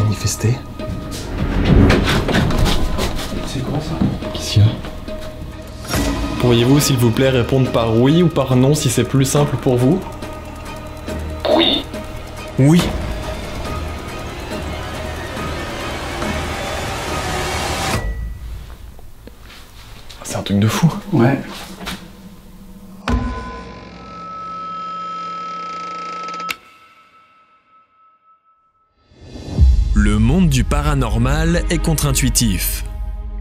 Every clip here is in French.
manifester. C'est quoi ça? Qu'est-ce qu'il y a? Pourriez-vous, s'il vous plaît, répondre par oui ou par non si c'est plus simple pour vous? Oui. Oui. C'est un truc de fou. Ouais. Le monde du paranormal est contre-intuitif.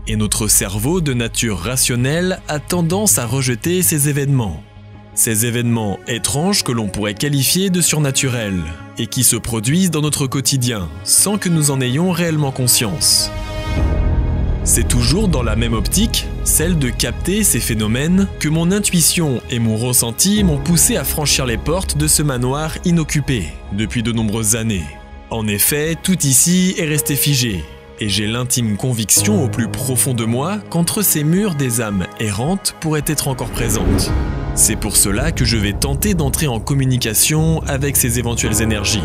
Et notre cerveau, de nature rationnelle, a tendance à rejeter ces événements. Ces événements étranges que l'on pourrait qualifier de surnaturels, et qui se produisent dans notre quotidien, sans que nous en ayons réellement conscience. C'est toujours dans la même optique, celle de capter ces phénomènes, que mon intuition et mon ressenti m'ont poussé à franchir les portes de ce manoir inoccupé, depuis de nombreuses années. En effet, tout ici est resté figé, et j'ai l'intime conviction au plus profond de moi qu'entre ces murs des âmes errantes pourraient être encore présentes. C'est pour cela que je vais tenter d'entrer en communication avec ces éventuelles énergies.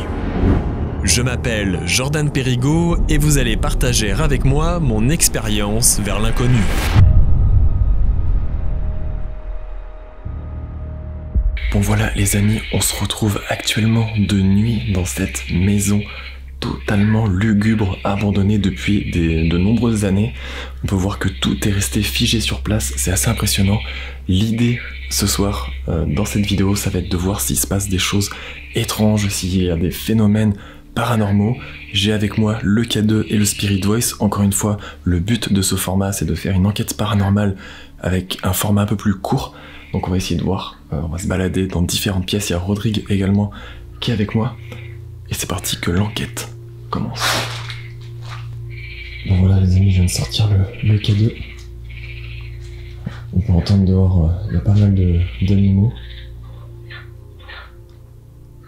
Je m'appelle Jordan Périgaud et vous allez partager avec moi mon expérience vers l'inconnu. Bon voilà les amis, on se retrouve actuellement de nuit dans cette maison totalement lugubre, abandonnée depuis de nombreuses années. On peut voir que tout est resté figé sur place, c'est assez impressionnant. L'idée ce soir dans cette vidéo, ça va être de voir s'il se passe des choses étranges, s'il y a des phénomènes paranormaux. J'ai avec moi le K2 et le Spirit Voice. Encore une fois, le but de ce format, c'est de faire une enquête paranormale avec un format un peu plus court. Donc on va essayer de voir, on va se balader dans différentes pièces. Il y a Rodrigue également qui est avec moi. Et c'est parti que l'enquête commence. Bon voilà les amis, je viens de sortir le K2. On peut entendre dehors, il y a pas mal d'animaux.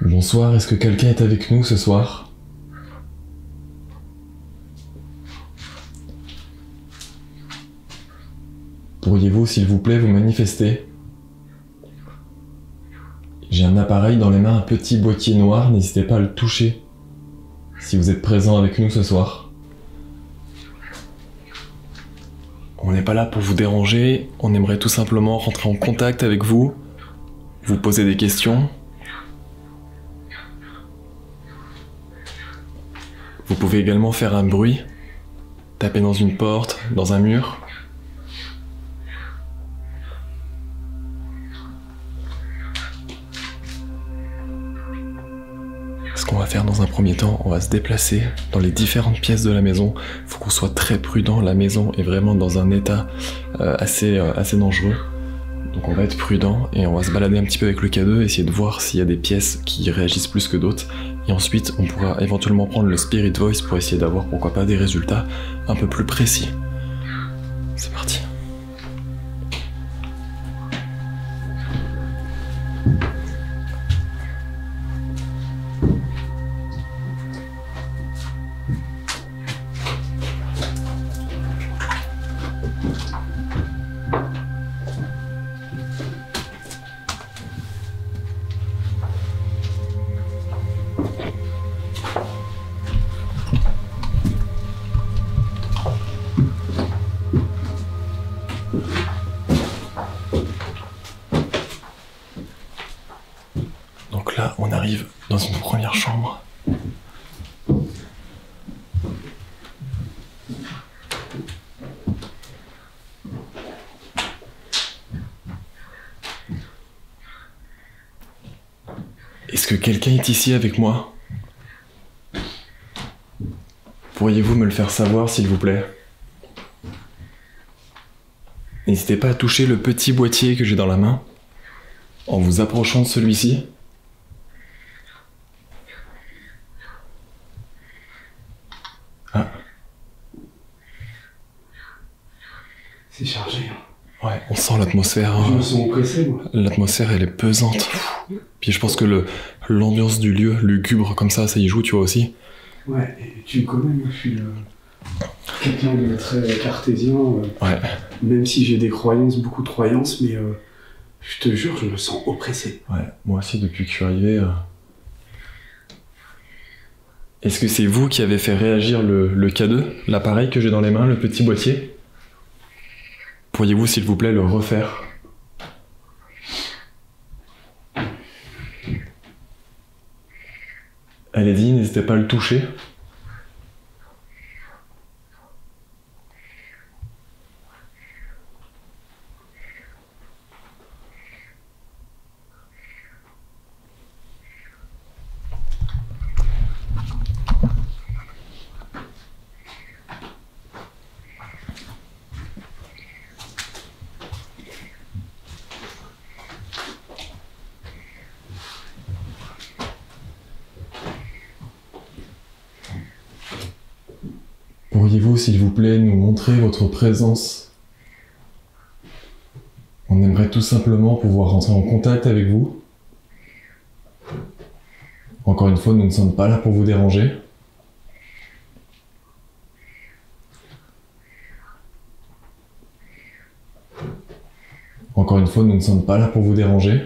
Bonsoir, est-ce que quelqu'un est avec nous ce soir? Pourriez-vous, s'il vous plaît, vous manifester? J'ai un appareil dans les mains, un petit boîtier noir, n'hésitez pas à le toucher si vous êtes présent avec nous ce soir. On n'est pas là pour vous déranger, on aimerait tout simplement rentrer en contact avec vous, vous poser des questions. Vous pouvez également faire un bruit, taper dans une porte, dans un mur. Ce qu'on va faire dans un premier temps, on va se déplacer dans les différentes pièces de la maison. Il faut qu'on soit très prudent, la maison est vraiment dans un état assez dangereux. Donc on va être prudent et on va se balader un petit peu avec le K2, essayer de voir s'il y a des pièces qui réagissent plus que d'autres. Et ensuite, on pourra éventuellement prendre le Spirit Voice pour essayer d'avoir, pourquoi pas, des résultats un peu plus précis. C'est parti. Donc là, on arrive dans une première chambre. Est-ce que quelqu'un est ici avec moi? Pourriez-vous me le faire savoir, s'il vous plaît? N'hésitez pas à toucher le petit boîtier que j'ai dans la main, en vous approchant de celui-ci. Ah. C'est chargé. Ouais, on sent l'atmosphère. Je me sens oppressé, moi. L'atmosphère, elle est pesante. Puis je pense que l'ambiance du lieu, lugubre comme ça y joue, tu vois aussi. Ouais, et tu me connais, moi, je suis quelqu'un de très cartésien. Ouais. Même si j'ai des croyances, beaucoup de croyances, mais je te jure, je me sens oppressé. Ouais, moi aussi, depuis que je suis arrivé. Est-ce que c'est vous qui avez fait réagir le K2, l'appareil que j'ai dans les mains, le petit boîtier? Pourriez-vous, s'il vous plaît, le refaire? Allez-y, n'hésitez pas à le toucher. Pourriez-vous, s'il vous plaît, nous montrer votre présence? On aimerait tout simplement pouvoir rentrer en contact avec vous. Encore une fois, nous ne sommes pas là pour vous déranger. Encore une fois, nous ne sommes pas là pour vous déranger.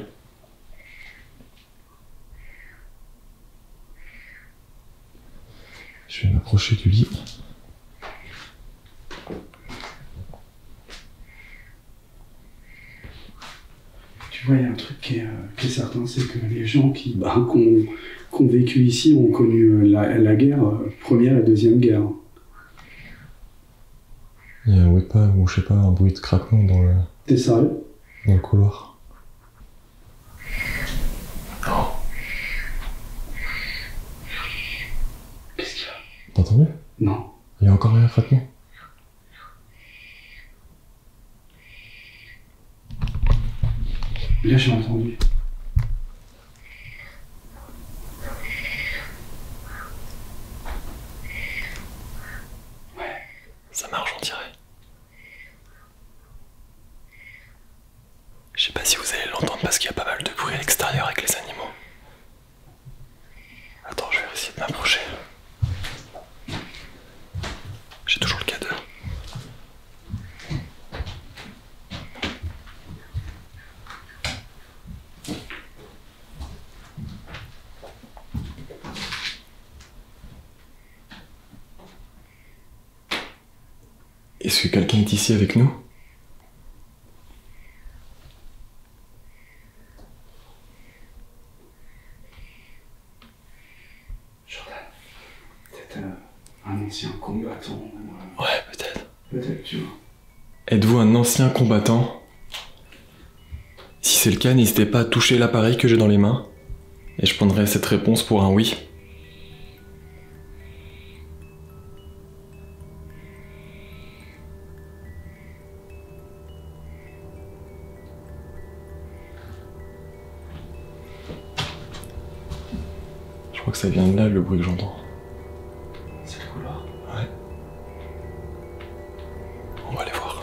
Je vais m'approcher du lit. Tu vois, il y a un truc qui est certain, c'est que les gens qui ont vécu ici ont connu la guerre, première et deuxième guerre. Il y a un whip-up ou je sais pas, un bruit de craquement dans le... T'es sérieux? Dans le couloir. Oh. Qu'est-ce qu'il y a? T'as entendu? Non. Il y a encore un craquement. Là, j'ai entendu. Ça marche, on dirait. Je sais pas si vous allez l'entendre parce qu'il y a pas mal de bruit à l'extérieur avec les animaux. Attends, je vais essayer de m'approcher. J'ai toujours le K2. Est-ce que quelqu'un est ici avec nous? Jordan, peut-être un ancien combattant. Ouais, peut-être. Peut-être, tu vois. Êtes-vous un ancien combattant? Si c'est le cas, n'hésitez pas à toucher l'appareil que j'ai dans les mains, et je prendrai cette réponse pour un oui. Je crois que ça vient de là, le bruit que j'entends. C'est le couloir? Ouais. On va aller voir.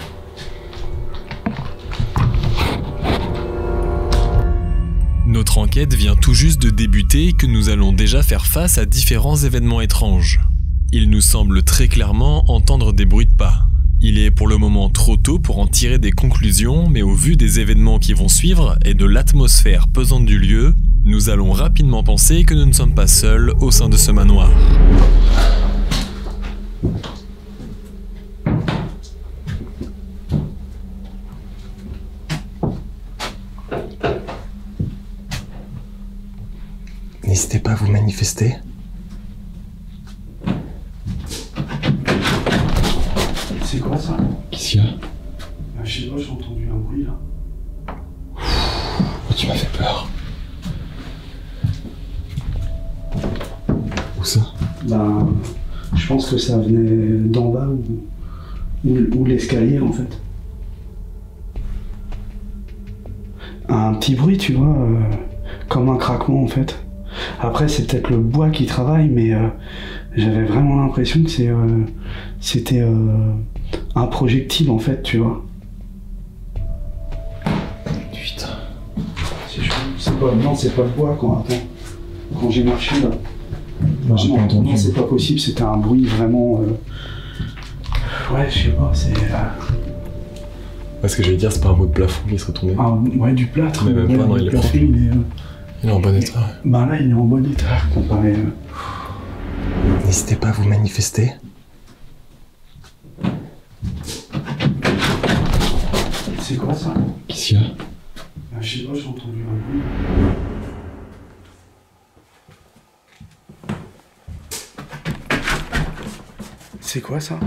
Notre enquête vient tout juste de débuter et que nous allons déjà faire face à différents événements étranges. Il nous semble très clairement entendre des bruits de pas. Il est pour le moment trop tôt pour en tirer des conclusions, mais au vu des événements qui vont suivre et de l'atmosphère pesante du lieu, nous allons rapidement penser que nous ne sommes pas seuls au sein de ce manoir. N'hésitez pas à vous manifester. C'est quoi ça? Qu'est-ce qu'il y a? Je sais pas, j'ai entendu un bruit là. Oh, tu m'as fait peur. Où ça? Ben, je pense que ça venait d'en bas ou l'escalier en fait. Un petit bruit, tu vois, comme un craquement en fait. Après, c'est peut-être le bois qui travaille, mais j'avais vraiment l'impression que c'était un projectile en fait, tu vois. Putain. C'est chaud. Non, c'est pas le bois quand j'ai marché là. Moi, j'ai pas entendu. Non, c'est pas possible, c'était un bruit vraiment. Ouais, je sais pas, c'est. Parce que j'allais dire, c'est pas un bout de plafond qui se retournait. Ah, ouais, du plâtre. Mais même ouais, pas, non, le il est plafond, propre. Il est en bon état. Bah là, il est en bon état comparé. N'hésitez pas à vous manifester. C'est quoi ça? Qu'est-ce qu'il y a? Je sais pas, j'ai entendu un bruit. C'est quoi ça?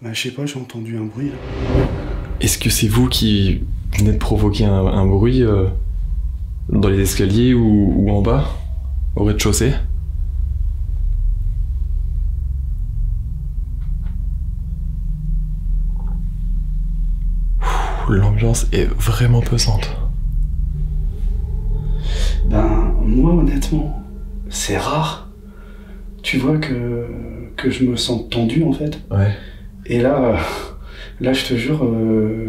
Je sais pas, j'ai entendu un bruit là. Est-ce que c'est vous qui venez de provoquer un bruit dans les escaliers ou en bas, au rez-de-chaussée? L'ambiance est vraiment pesante. Moi honnêtement, c'est rare. Tu vois que je me sens tendu en fait. Ouais. Et là, je te jure,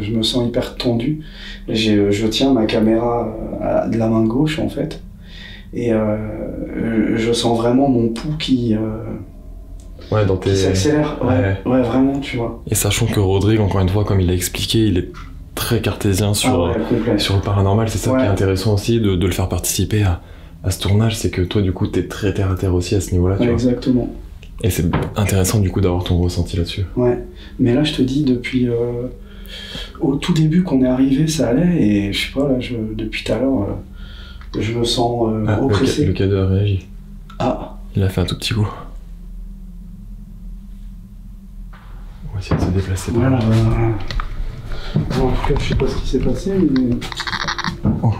je me sens hyper tendu. Je tiens ma caméra de la main gauche en fait. Et je sens vraiment mon pouls qui s'accélère. Ouais, vraiment, tu vois. Et sachant que Rodrigue, encore une fois, comme il a expliqué, il est très cartésien sur le paranormal. C'est ça qui est intéressant aussi, de le faire participer à ce tournage. C'est que toi, du coup, t'es très terre à terre aussi à ce niveau-là. Tu vois. Exactement. Et c'est intéressant, du coup, d'avoir ton ressenti là-dessus. Ouais. Mais là, je te dis, depuis... au tout début qu'on est arrivé, ça allait. Et je sais pas, là, depuis tout à l'heure, je me sens oppressé. Le cadeau a réagi. Ah. Il a fait un tout petit coup. On va essayer de se déplacer. Voilà. Bon, en tout cas, je sais pas ce qui s'est passé, mais... Oh.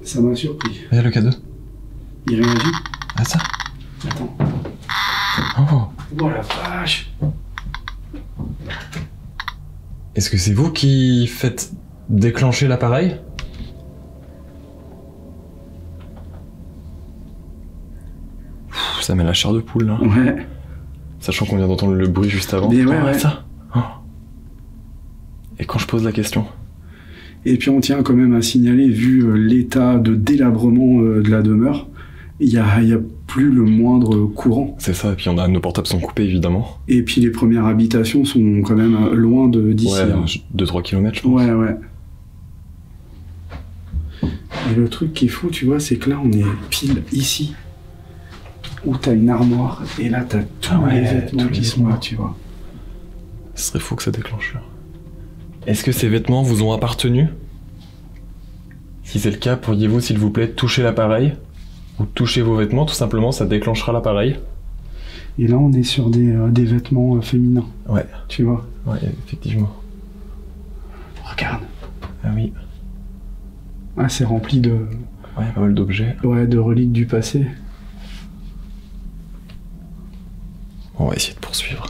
Ça m'a surpris. Regarde le cadeau. Il réagit? Ah ça? Attends. Oh. Oh la vache! Est-ce que c'est vous qui faites déclencher l'appareil? Ça met la chair de poule là. Ouais. Sachant qu'on vient d'entendre le bruit juste avant. Mais ouais. Ça. Oh. Et quand je pose la question? Et puis on tient quand même à signaler, vu l'état de délabrement de la demeure, il y a plus le moindre courant. C'est ça, et puis nos portables sont coupés évidemment. Et puis les premières habitations sont quand même loin d'ici. Ouais, 2-3 km je pense. Ouais. Et le truc qui est fou, tu vois, c'est que là on est pile ici, où t'as une armoire, et là t'as tous les vêtements qui sont là, tu vois. Ce serait fou que ça déclenche. Est-ce que ces vêtements vous ont appartenu? Si c'est le cas, pourriez-vous s'il vous plaît toucher l'appareil? Ou toucher vos vêtements, tout simplement, ça déclenchera l'appareil. Et là on est sur des vêtements féminins. Ouais. Tu vois? Ouais, effectivement. Regarde. Ah oui. Ah, c'est rempli de... Ouais, pas mal d'objets. Ouais, de reliques du passé. On va essayer de poursuivre.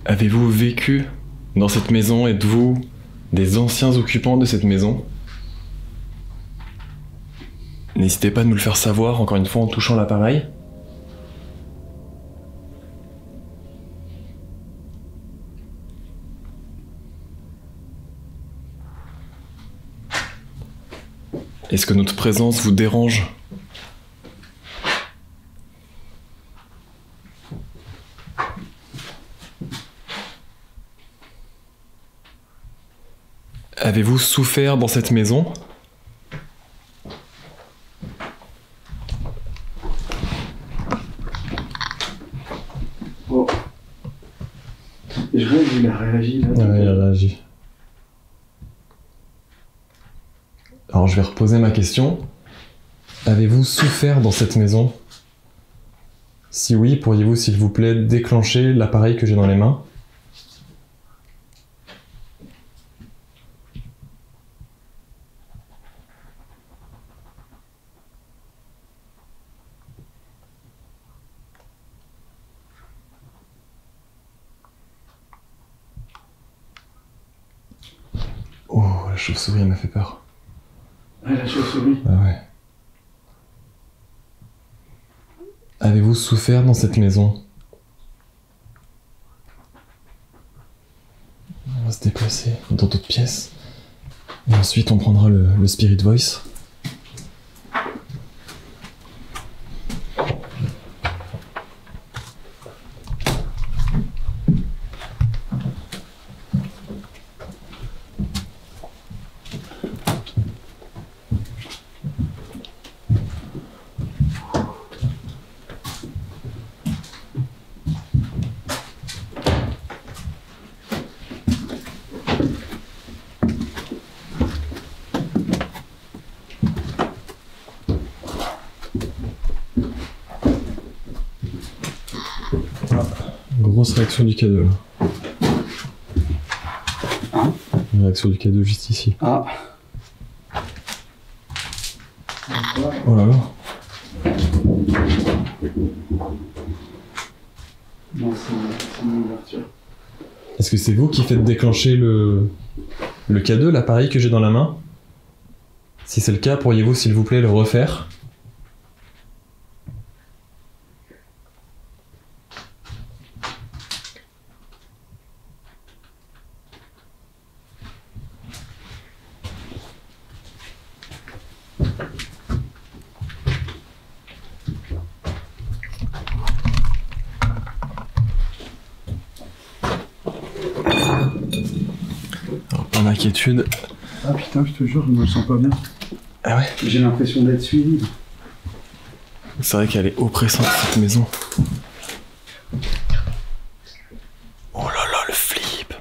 Avez-vous vécu dans cette maison? Êtes-vous des anciens occupants de cette maison? N'hésitez pas à nous le faire savoir, encore une fois, en touchant l'appareil. Est-ce que notre présence vous dérange? Avez-vous souffert dans cette maison? Oh. Je vois, il a réagi là. Ouais, il a réagi. Alors je vais reposer ma question. Avez-vous souffert dans cette maison? Si oui, pourriez-vous s'il vous plaît déclencher l'appareil que j'ai dans les mains? chauve-souris, elle m'a fait peur. Ouais, la chauve-souris. Ah ouais. Avez-vous souffert dans cette maison? On va se déplacer dans d'autres pièces. Et ensuite, on prendra le Spirit Voice. Grosse réaction du K2 là. Hein? Une réaction du K2 juste ici. Ah. Oh là là. Non, c'est une ouverture. Est-ce que c'est vous qui faites déclencher le K2, l'appareil que j'ai dans la main? Si c'est le cas, pourriez-vous s'il vous plaît le refaire? Alors, pas d'inquiétude. Ah putain, je te jure, je me sens pas bien. Ah ouais? J'ai l'impression d'être suivi. C'est vrai qu'elle est oppressante cette maison. Oh là là, le flip.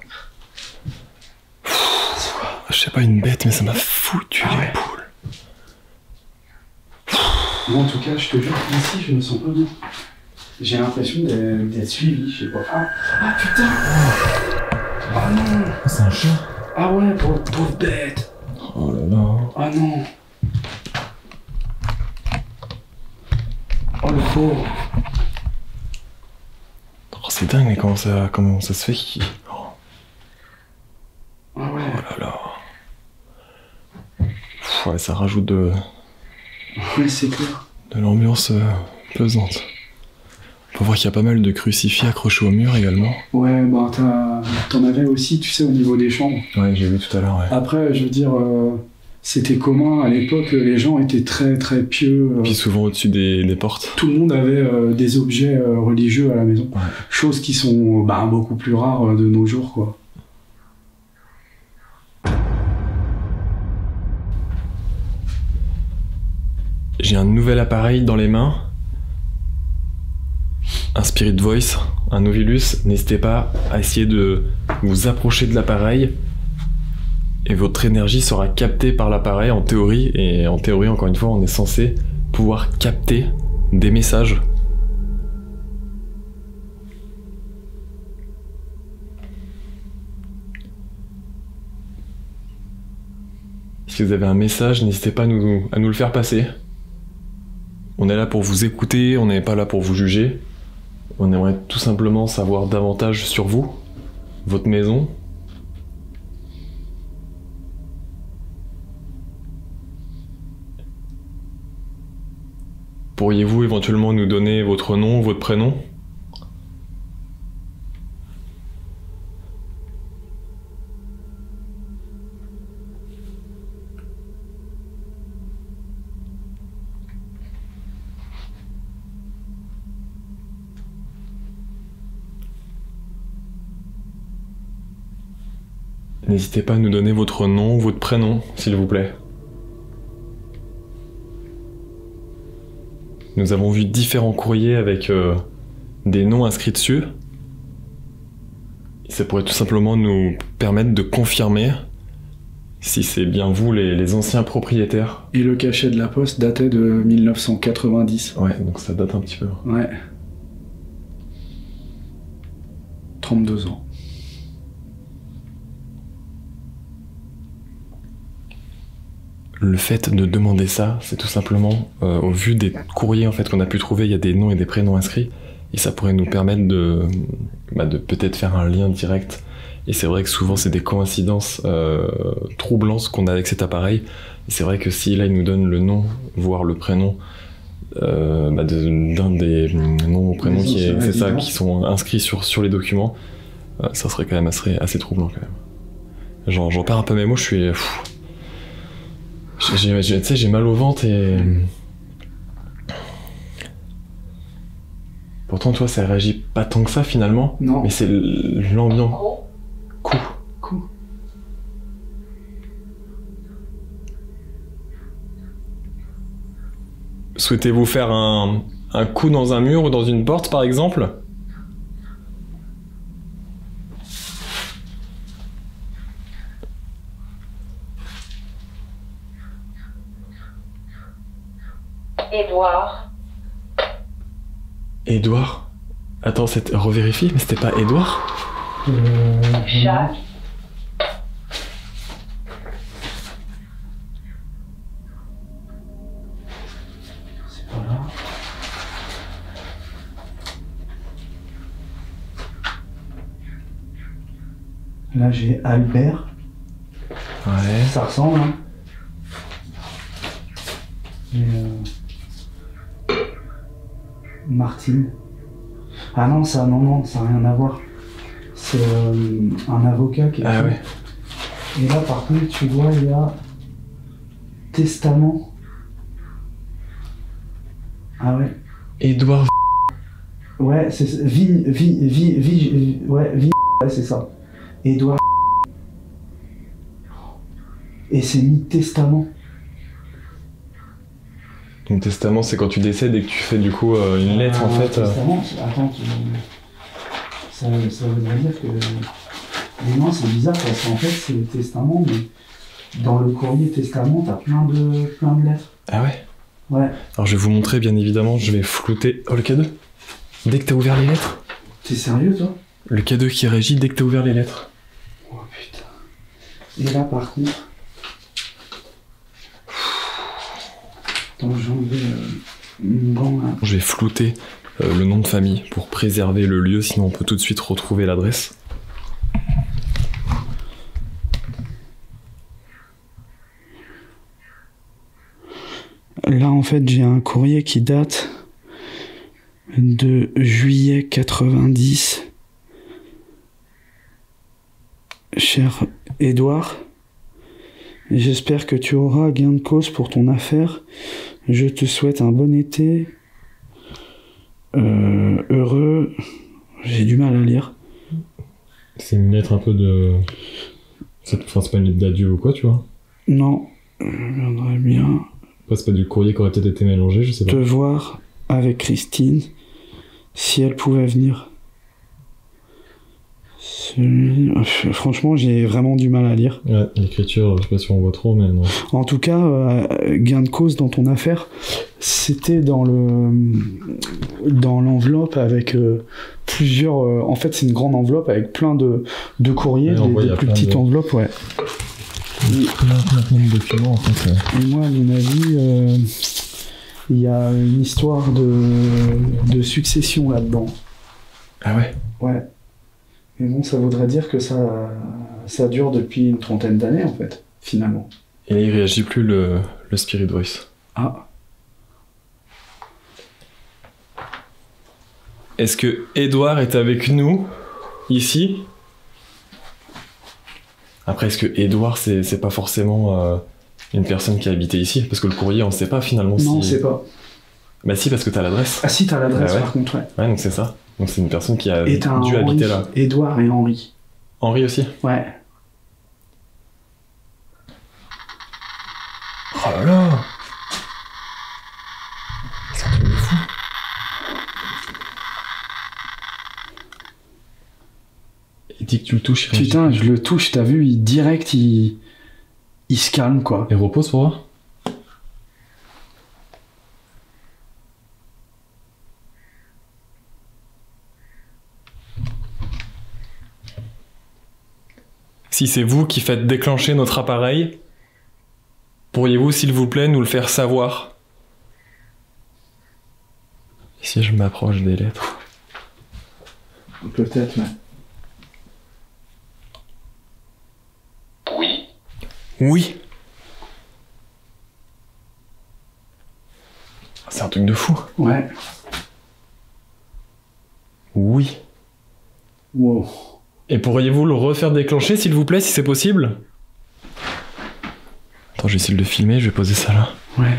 C'est quoi? Je sais pas, une bête, mais ça m'a foutu les poules. Moi en tout cas, je te jure, ici, je me sens pas bien. J'ai l'impression d'être suivi, je sais pas. Ah putain! Ah non! C'est un chat? Ah ouais, pauvre bête! Oh là là. Ah non! Oh le pauvre! Oh, c'est dingue, mais comment ça se fait qu'il... Oh Ah ouais! là là. Ouais, ça rajoute de Ouais, c'est clair. l'ambiance pesante. On peut voir qu'il y a pas mal de crucifix accrochés au mur également. Ouais, bah t'en avais aussi, tu sais, au niveau des chambres. Ouais, j'ai vu tout à l'heure, ouais. Après, je veux dire, c'était commun à l'époque, les gens étaient très très pieux. Puis souvent au-dessus des portes. Tout le monde avait des objets religieux à la maison. Ouais. Choses qui sont beaucoup plus rares de nos jours, quoi. J'ai un nouvel appareil dans les mains. Un Spirit Voice, un Novilus. N'hésitez pas à essayer de vous approcher de l'appareil. Et votre énergie sera captée par l'appareil en théorie. Et en théorie, encore une fois, on est censé pouvoir capter des messages. Si vous avez un message, n'hésitez pas à nous le faire passer. On est là pour vous écouter, on n'est pas là pour vous juger. On aimerait tout simplement savoir davantage sur vous, votre maison. Pourriez-vous éventuellement nous donner votre nom, votre prénom ? N'hésitez pas à nous donner votre nom, votre prénom, s'il vous plaît. Nous avons vu différents courriers avec des noms inscrits dessus. Ça pourrait tout simplement nous permettre de confirmer si c'est bien vous les anciens propriétaires. Et le cachet de la poste datait de 1990. Ouais, donc ça date un petit peu. Ouais. 32 ans. Le fait de demander ça, c'est tout simplement, au vu des courriers en fait qu'on a pu trouver, il y a des noms et des prénoms inscrits, et ça pourrait nous permettre de peut-être faire un lien direct Et c'est vrai que souvent c'est des coïncidences troublantes qu'on a avec cet appareil. Et c'est vrai que si là il nous donne le nom, voire le prénom d'un des noms ou prénoms qui sont inscrits sur les documents, ça serait quand même assez troublant quand même. J'en perds un peu mes mots, je suis... Tu sais, j'ai mal au ventre et... Pourtant, toi, ça réagit pas tant que ça, finalement. Non. Mais c'est l'ambiance. Coup. Souhaitez-vous faire un coup dans un mur ou dans une porte, par exemple? Édouard? Attends, revérifie, mais c'était pas Édouard? Jacques. C'est pas là. Là, j'ai Albert. Ouais. Ça ressemble, hein. Et Martine. Ah non, ça n'a rien à voir. C'est un avocat qui est... Ah ouais. Et là, par contre, tu vois, il y a testament. Ah ouais. Édouard. Ouais, c'est ouais, c'est ça. Édouard. Et c'est mis testament. Ton testament, c'est quand tu décèdes et que tu fais du coup une lettre en fait. Testament, attends, ça voudrait dire que... Mais non, c'est bizarre parce qu'en fait, c'est le testament, mais dans le courrier testament, t'as plein de lettres. Ah ouais? Ouais. Alors je vais vous montrer, bien évidemment, je vais flouter... Oh, le K2? Dès que t'as ouvert les lettres? T'es sérieux, toi? Le K2 qui régit dès que t'as ouvert les lettres. Oh putain. Et là, par contre... Attends, j'ai enlevé une gant, là. Je vais flouter le nom de famille pour préserver le lieu, sinon on peut tout de suite retrouver l'adresse. Là, en fait, j'ai un courrier qui date de juillet 90. Cher Édouard, j'espère que tu auras gain de cause pour ton affaire. Je te souhaite un bon été. Heureux. J'ai du mal à lire. C'est une lettre un peu de... Enfin, c'est pas une lettre d'adieu ou quoi, tu vois? Non, je viendrai bien Après, c'est pas du courrier qui aurait peut-être été mélangé, je sais pas. te voir avec Christine, si elle pouvait venir. Franchement, j'ai vraiment du mal à lire. Ouais, l'écriture, je sais pas si on voit trop, mais non. En tout cas, gain de cause dans ton affaire, c'était dans l'enveloppe avec plusieurs... en fait, c'est une grande enveloppe avec plein de courriers, Ouais, des plus petites enveloppes, ouais. Plein de documents, en fait. Et moi, à mon avis, il y a une histoire de succession là-dedans. Ah ouais? Ouais. Mais bon, ça voudrait dire que ça dure depuis une trentaine d'années, en fait, finalement. Et là, il réagit plus le Spirit Voice. Ah. Est-ce que Édouard est avec nous, ici? Après, est-ce que Édouard, c'est pas forcément une personne qui a habité ici? Parce que le courrier, on sait pas finalement si... Non, on sait pas. Bah si, parce que t'as l'adresse. Ah si, t'as l'adresse, Bah ouais. par contre, ouais. Ouais, donc c'est ça. Donc c'est une personne qui a Et t'as dû habiter là. Édouard et Henri. Henri aussi? Ouais. Oh là là! C'est un truc de fou. Et dès que tu le touches, il réagit. Putain, je le touche, t'as vu, direct, il se calme, quoi. Et repose pour voir? Si c'est vous qui faites déclencher notre appareil, pourriez-vous, s'il vous plaît, nous le faire savoir? Et si je m'approche des lettres? Peut-être, ouais. Oui. C'est un truc de fou. Ouais. Oui. Wow. Et pourriez-vous le refaire déclencher, s'il vous plaît, si c'est possible? Attends, je vais essayer de le filmer, je vais poser ça là. Ouais.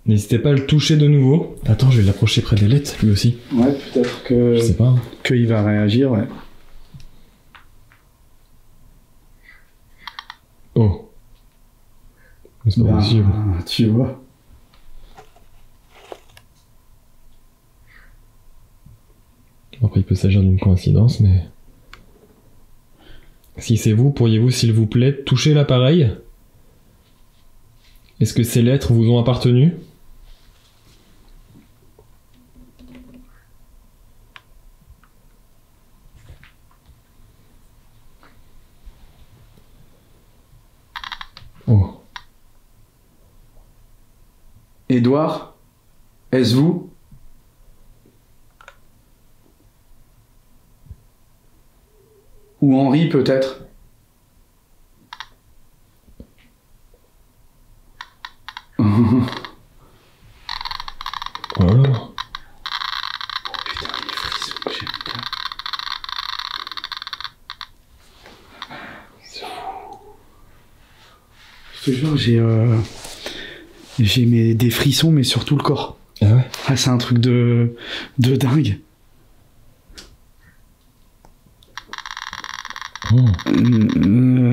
N'hésitez pas à le toucher de nouveau. Attends, je vais l'approcher près des lettres, lui aussi. Ouais, peut-être que... Je sais pas. qu'il va réagir, ouais. Oh. Mais c'est pas possible. Tu vois. Après, il peut s'agir d'une coïncidence, mais... Si c'est vous, pourriez-vous, s'il vous plaît, toucher l'appareil? Est-ce que ces lettres vous ont appartenu? Oh. Édouard, est-ce vous? Ou Henri, peut-être? Oh là là. Putain, les frissons que j'ai. Je te jure, j'ai des frissons, mais sur tout le corps. Ah ouais? Ah, c'est un truc de dingue.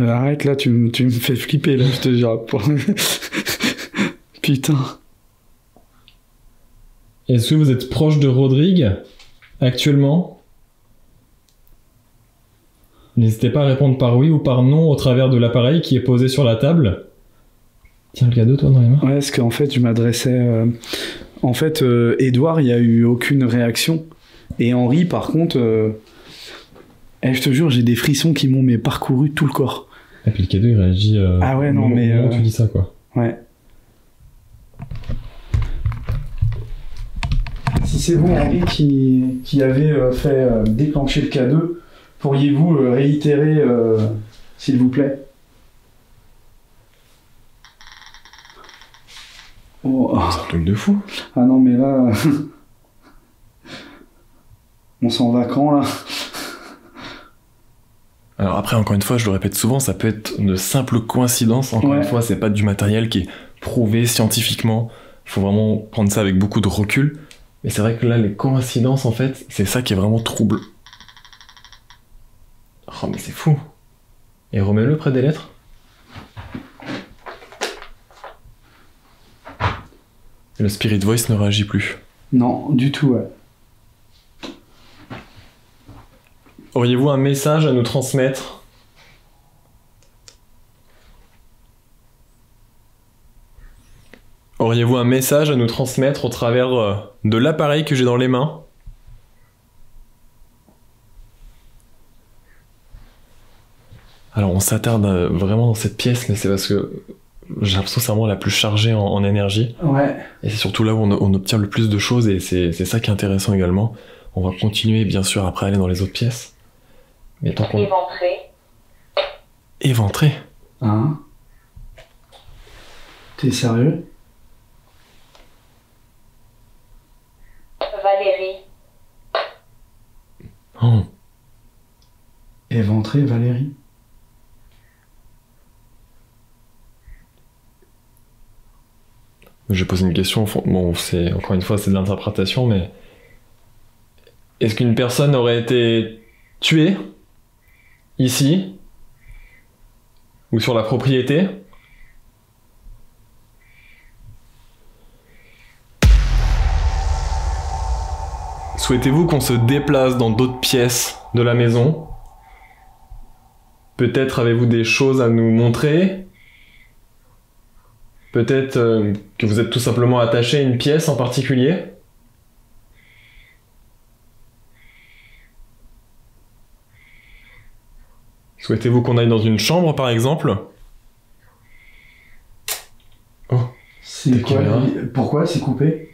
Arrête là, tu me fais flipper là, je te jure. Putain. Est-ce que vous êtes proche de Rodrigue actuellement? N'hésitez pas à répondre par oui ou par non au travers de l'appareil qui est posé sur la table. Tiens le cadeau toi dans les mains. Ouais, parce qu'en fait, je m'adressais... En fait, Édouard, il n'y a eu aucune réaction. Et Henri, par contre... je te jure, j'ai des frissons qui m'ont parcouru tout le corps. Et puis le cadeau il réagit... Ah ouais, non, mais... au moment où tu dis ça quoi. Ouais. Si c'est vous, Henri, qui avez fait déclencher le K2, pourriez-vous réitérer, s'il vous plaît? Oh. C'est un truc de fou. Ah non, mais là... On s'en va quand, là? Alors après, encore une fois, je le répète souvent, ça peut être de simples coïncidences. Encore une fois, c'est pas du matériel qui est prouvé scientifiquement. Il faut vraiment prendre ça avec beaucoup de recul. Mais c'est vrai que là, les coïncidences, en fait, c'est ça qui est vraiment trouble. Oh, mais c'est fou. Et remets-le près des lettres. Et le Spirit Voice ne réagit plus. Non, du tout, ouais. Auriez-vous un message à nous transmettre? Auriez-vous un message à nous transmettre au travers de l'appareil que j'ai dans les mains? Alors on s'attarde vraiment dans cette pièce, mais c'est parce que j'ai l'impression que c'est vraiment la plus chargée en énergie. Ouais. Et c'est surtout là où on obtient le plus de choses, et c'est ça qui est intéressant également. On va continuer bien sûr après aller dans les autres pièces. Mais tant qu'on... Éventré. Éventré? Hein? T'es sérieux? Valérie. Oh. Éventré, Valérie? Je vais poser une question, bon, c'est, encore une fois, c'est de l'interprétation, mais... Est-ce qu'une personne aurait été tuée, ici, ou sur la propriété? Souhaitez-vous qu'on se déplace dans d'autres pièces de la maison? Peut-être avez-vous des choses à nous montrer? Peut-être que vous êtes tout simplement attaché à une pièce en particulier? Souhaitez-vous qu'on aille dans une chambre, par exemple? Oh. C'est quoi? Pourquoi c'est coupé?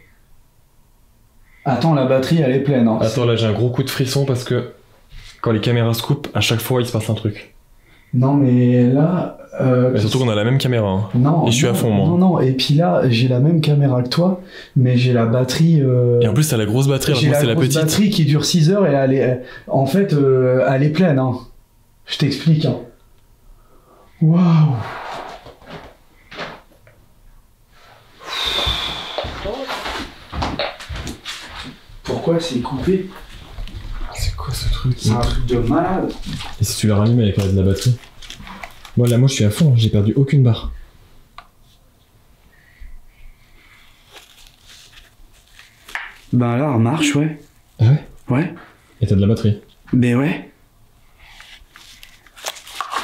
Attends, la batterie, elle est pleine. Hein. Attends, là j'ai un gros coup de frisson parce que Quand les caméras se coupent, à chaque fois il se passe un truc. Non, mais là... Et surtout qu'on a la même caméra. Hein. Non, et je suis à fond, moi. Non, et puis là, j'ai la même caméra que toi, mais j'ai la batterie... Et en plus, t'as la grosse batterie, alors que moi, c'est la petite. J'ai la batterie qui dure 6 heures et en fait, elle est pleine. Hein. Je t'explique. Hein. Waouh! Pourquoi c'est coupé? C'est quoi ce truc? C'est un truc de malade. Et si tu la rallumes avec de la batterie? Moi je suis à fond, j'ai perdu aucune barre. Ben là, elle marche, ouais. Ah ouais? Ouais. Et t'as de la batterie? Ben ouais.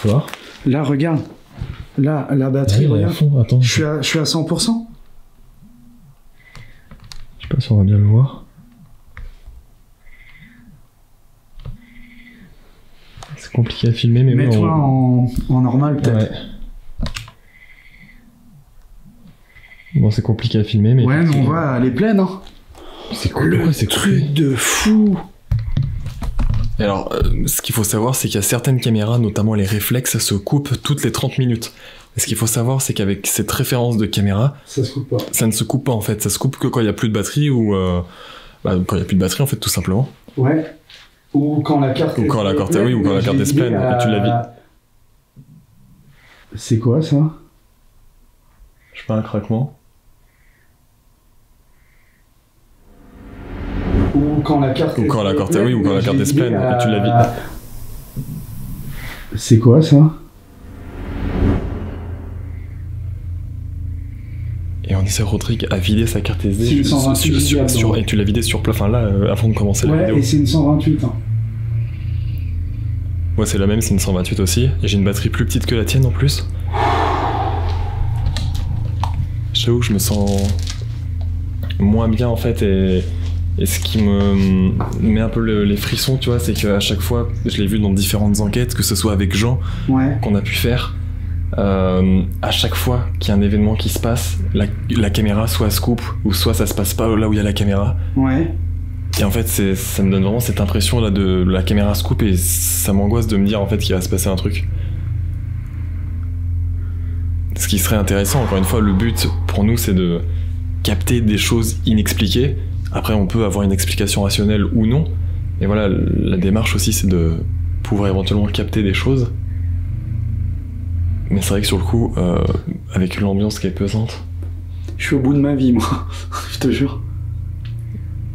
Tu vois? Là, regarde. Là, la batterie, ouais, regarde. À fond. Attends. Je suis à 100%. Je sais pas si on va bien le voir. C'est compliqué à filmer, mais mets-toi en normal, peut-être. Ouais. Bon, c'est compliqué à filmer, mais... Ouais, mais on voit, elle est pleine, hein. C'est cool. Le truc de fou. Et alors, ce qu'il faut savoir, c'est qu'il y a certaines caméras, notamment les réflexes, se coupent toutes les 30 minutes. Et ce qu'il faut savoir, c'est qu'avec cette référence de caméra... Ça se coupe pas. Ça ne se coupe pas, en fait. Ça se coupe que quand il n'y a plus de batterie ou... quand il n'y a plus de batterie, en fait, tout simplement. Ouais. Ou quand la carte... Ou quand la carte, oui, ou quand la carte est pleine, et tu la vides. C'est quoi, ça? Je sais pas, un craquement. Ou quand la carte... Ou quand la carte, oui, ou quand la carte est pleine, et tu la vides. C'est quoi, ça? Et on essaie Rodrigue à vider sa carte SD et tu l'as vidé sur plat, enfin là, avant de commencer la vidéo. Ouais, et c'est une 128. Hein. Ouais, c'est la même, c'est une 128 aussi. Et j'ai une batterie plus petite que la tienne en plus. J'avoue que je me sens moins bien en fait, et ce qui me met un peu les frissons, tu vois, c'est qu'à chaque fois, je l'ai vu dans différentes enquêtes, que ce soit avec Jean, qu'on a pu faire, à chaque fois qu'il y a un événement qui se passe, la caméra soit se coupe, ou soit ça se passe pas là où il y a la caméra. Ouais. Et en fait, ça me donne vraiment cette impression là de la caméra se coupe, et ça m'angoisse de me dire en fait qu'il va se passer un truc. Ce qui serait intéressant, encore une fois, le but pour nous, c'est de capter des choses inexpliquées. Après, on peut avoir une explication rationnelle ou non. Et voilà, la démarche aussi, c'est de pouvoir éventuellement capter des choses. Mais c'est vrai que sur le coup, avec l'ambiance qui est pesante... Je suis au bout de ma vie, moi. Je te jure.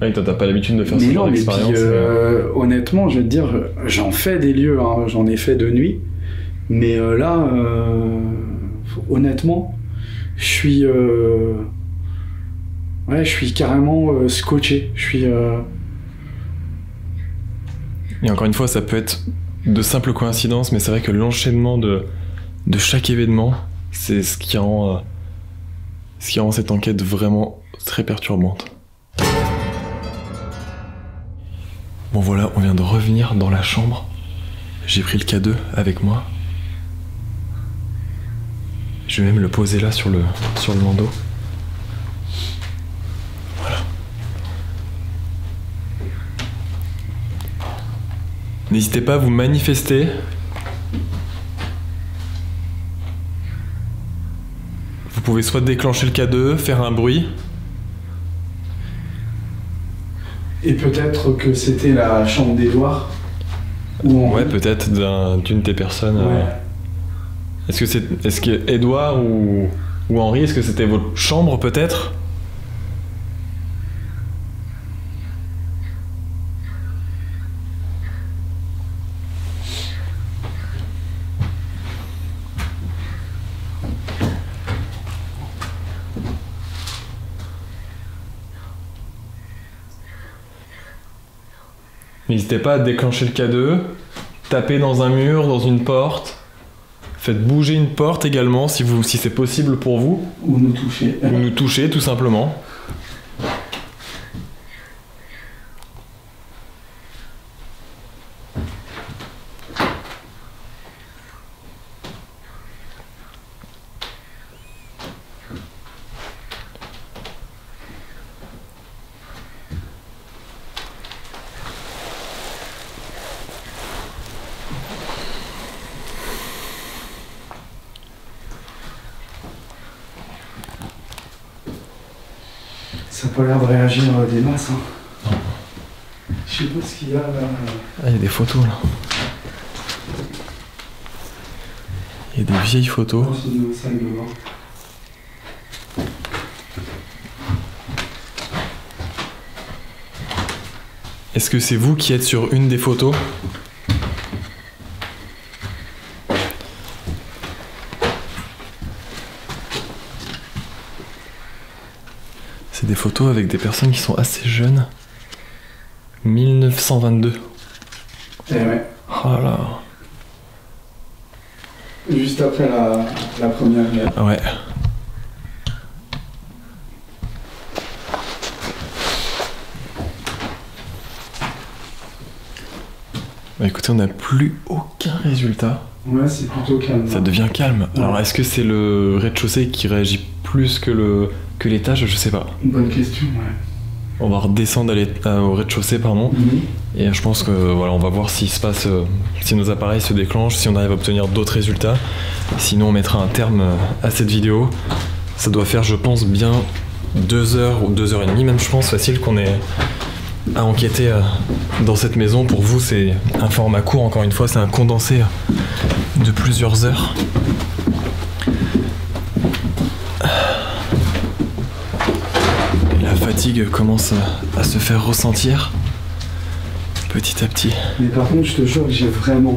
Ouais, toi, t'as pas l'habitude de faire ce genre d'expérience. Honnêtement, je vais te dire, j'en fais des lieux, hein. J'en ai fait de nuit. Mais là, honnêtement, je suis... Ouais, je suis carrément scotché. Je suis... Et encore une fois, ça peut être de simples coïncidences, mais c'est vrai que l'enchaînement de chaque événement, c'est ce qui rend cette enquête vraiment très perturbante. Bon voilà, on vient de revenir dans la chambre. J'ai pris le K2 avec moi. Je vais même le poser là sur le landau. Voilà. N'hésitez pas à vous manifester. Vous pouvez soit déclencher le K2, faire un bruit. Et peut-être que c'était la chambre d'Edouard. Ouais, peut-être d'une des personnes. Ouais. Est-ce que Edouard ou Henri, est-ce que c'était votre chambre peut-être? N'hésitez pas à déclencher le K2, taper dans un mur, dans une porte. Faites bouger une porte également si c'est possible pour vous. Ou nous toucher. Ou nous toucher tout simplement. Ça a pas l'air de réagir des masses. Hein. Non. Je sais pas ce qu'il y a là. Ah, il y a des photos là. Il y a des vieilles photos. C'est une salle de bain. Est-ce que c'est vous qui êtes sur une des photos ? C'est des photos avec des personnes qui sont assez jeunes. 1922. Eh ouais. Oh là. Juste après la première guerre. Ouais. Bah écoutez, on n'a plus aucun résultat. Ouais, c'est plutôt calme. Ça devient calme. Ouais. Alors est-ce que c'est le rez-de-chaussée qui réagit plus que l'étage ? Je sais pas. Bonne question, ouais. On va redescendre au rez-de-chaussée, pardon. Et je pense que voilà, on va voir s'il se passe, si nos appareils se déclenchent, si on arrive à obtenir d'autres résultats. Sinon, on mettra un terme à cette vidéo. Ça doit faire, je pense, bien 2 heures ou 2 heures et demie, même je pense, facile qu'on ait à enquêter dans cette maison. Pour vous, c'est un format court, encore une fois, c'est un condensé de plusieurs heures. La fatigue commence à se faire ressentir petit à petit. Mais par contre, je te jure que j'ai vraiment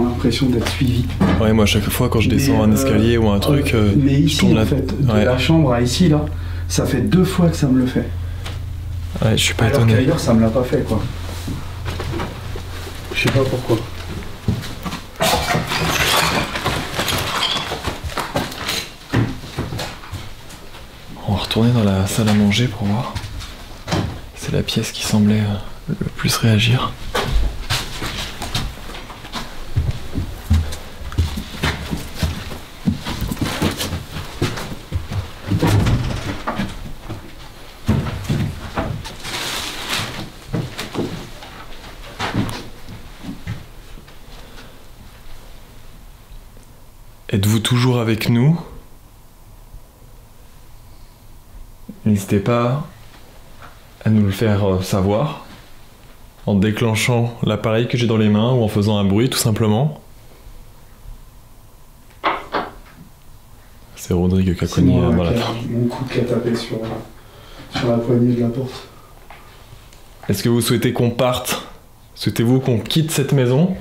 l'impression d'être suivi. Ouais, moi à chaque fois quand je descends un escalier ou un truc, mais ici, je tourne en fait, de la chambre à ici, là, ça fait 2 fois que ça me le fait. Ouais, je suis pas alors étonné. Qu'ailleurs, ça me l'a pas fait, quoi. Je sais pas pourquoi. On va retourner dans la salle à manger pour voir. C'est la pièce qui semblait le plus réagir. Êtes-vous toujours avec nous ? N'hésitez pas à nous le faire savoir en déclenchant l'appareil que j'ai dans les mains ou en faisant un bruit tout simplement. C'est Rodrigue qui a cogné dans la porte. Mon coude qui a tapé sur la poignée de la porte. Est-ce que vous souhaitez qu'on parte ? Souhaitez-vous qu'on quitte cette maison ?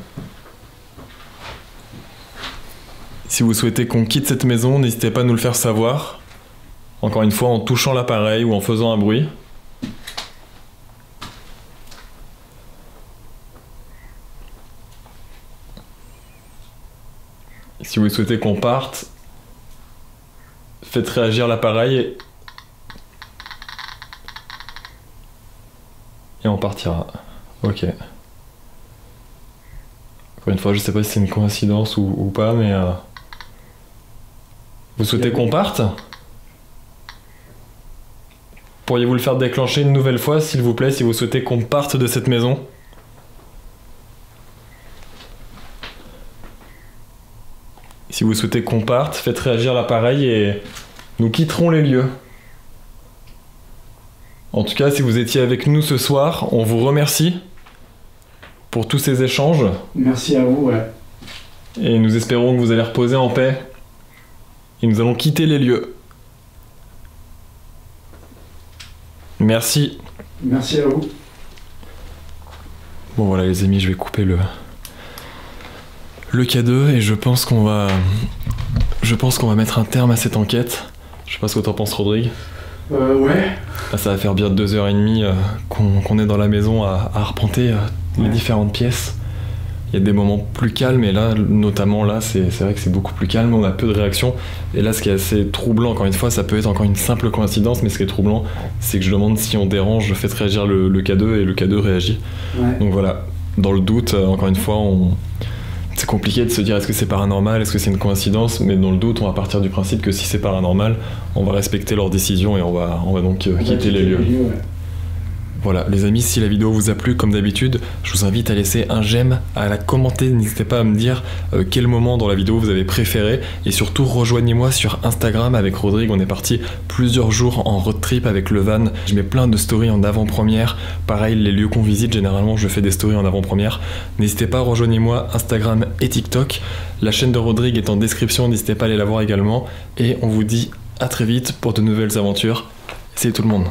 Si vous souhaitez qu'on quitte cette maison, n'hésitez pas à nous le faire savoir. Encore une fois, en touchant l'appareil ou en faisant un bruit. Si vous souhaitez qu'on parte, faites réagir l'appareil et on partira. Ok. Encore une fois, je sais pas si c'est une coïncidence ou pas, mais... Vous souhaitez qu'on parte ? Pourriez-vous le faire déclencher une nouvelle fois, s'il vous plaît, si vous souhaitez qu'on parte de cette maison ? Si vous souhaitez qu'on parte, faites réagir l'appareil et nous quitterons les lieux. En tout cas, si vous étiez avec nous ce soir, on vous remercie pour tous ces échanges. Merci à vous, ouais. Et nous espérons que vous allez reposer en paix. Et nous allons quitter les lieux. Merci. Merci à vous. Bon voilà les amis, je vais couper le K2 et je pense qu'on va mettre un terme à cette enquête. Je sais pas ce que t'en penses, Rodrigue. Ouais. Là, ça va faire bien 2h30 qu'on est dans la maison à arpenter les différentes pièces. Il y a des moments plus calmes et là, notamment là, c'est vrai que c'est beaucoup plus calme, on a peu de réactions. Et là, ce qui est assez troublant, encore une fois, ça peut être encore une simple coïncidence, mais ce qui est troublant, c'est que je demande si on dérange, faites réagir le K2 et le K2 réagit. Ouais. Donc voilà, dans le doute, encore une fois, c'est compliqué de se dire est-ce que c'est paranormal, est-ce que c'est une coïncidence, mais dans le doute, on va partir du principe que si c'est paranormal, on va respecter leur décision et on va donc quitter les lieux. Voilà, les amis, si la vidéo vous a plu, comme d'habitude, je vous invite à laisser un j'aime, à la commenter, n'hésitez pas à me dire quel moment dans la vidéo vous avez préféré, et surtout rejoignez-moi sur Instagram avec Rodrigue, on est parti plusieurs jours en road trip avec le van, je mets plein de stories en avant-première, pareil, les lieux qu'on visite, généralement je fais des stories en avant-première, n'hésitez pas, rejoignez-moi Instagram et TikTok, la chaîne de Rodrigue est en description, n'hésitez pas à aller la voir également, et on vous dit à très vite pour de nouvelles aventures, salut tout le monde.